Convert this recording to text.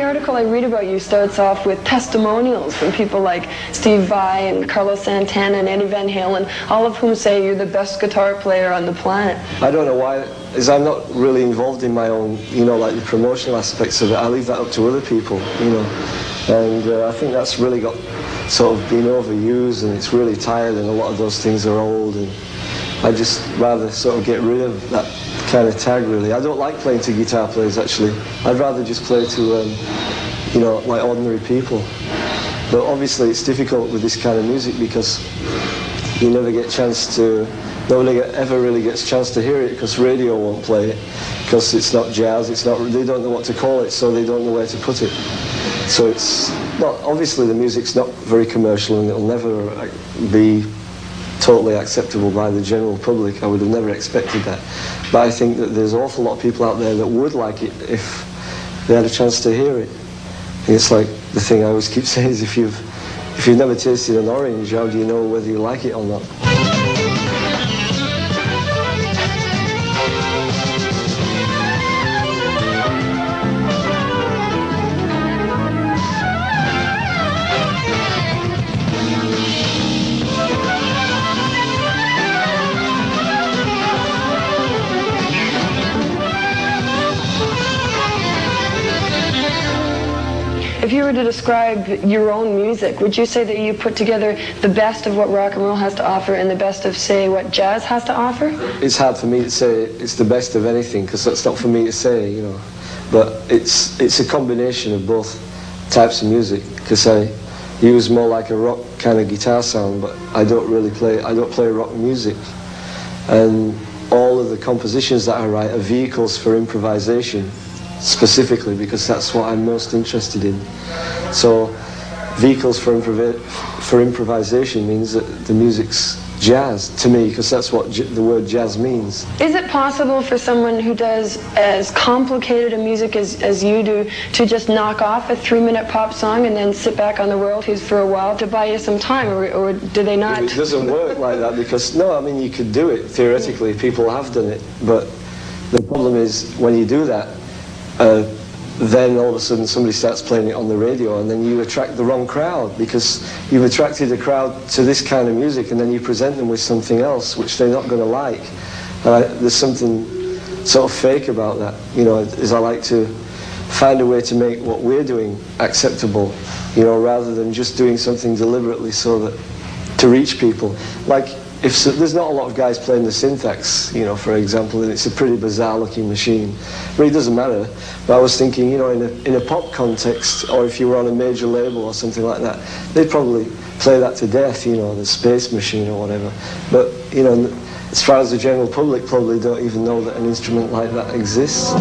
article I read about you starts off with testimonials from people like Steve Vai and Carlos Santana and Eddie Van Halen, all of whom say you're the best guitar player on the planet. I don't know why, is I'm not really involved in my own, you know, like the promotional aspects of it. I leave that up to other people, you know. And I think that's really got sort of been overused, and it's really tired, and a lot of those things are old, and I just rather sort of get rid of that kind of tag, really. I don't like playing to guitar players, actually. I'd rather just play to, you know, like ordinary people. But obviously it's difficult with this kind of music because you never get a chance to, nobody ever really gets a chance to hear it because radio won't play it, because it's not jazz, it's not, they don't know what to call it, so they don't know where to put it. So it's not, obviously the music's not very commercial, and it'll never be totally acceptable by the general public. I would have never expected that. But I think that there's an awful lot of people out there that would like it if they had a chance to hear it. And it's like the thing I always keep saying is if you've never tasted an orange, how do you know whether you like it or not? If you were to describe your own music, would you say that you put together the best of what rock and roll has to offer and the best of, say, what jazz has to offer? It's hard for me to say it's the best of anything, because that's not for me to say, you know. But it's a combination of both types of music, because I use more like a rock kind of guitar sound, but I don't play rock music. And all of the compositions that I write are vehicles for improvisation, specifically, because that's what I'm most interested in. So vehicles for improvisation means that the music's jazz to me, because that's what the word jazz means. Is it possible for someone who does as complicated a music as you do to just knock off a 3-minute pop song and then sit back on the royalties for a while to buy you some time, or do they not? It doesn't work like that, because, no, I mean, you could do it theoretically, people have done it, but the problem is when you do that, then all of a sudden somebody starts playing it on the radio, and then you attract the wrong crowd, because you've attracted a crowd to this kind of music, and then you present them with something else which they're not going to like. And there's something sort of fake about that, you know, is I like to find a way to make what we're doing acceptable, you know, rather than just doing something deliberately so that to reach people. Like, there's not a lot of guys playing the SynthAxe, you know, for example, and it's a pretty bizarre looking machine. But it doesn't matter. But I was thinking, you know, in a pop context, or if you were on a major label or something like that, they'd probably play that to death, you know, the Space Machine or whatever. But, you know, as far as the general public probably don't even know that an instrument like that exists.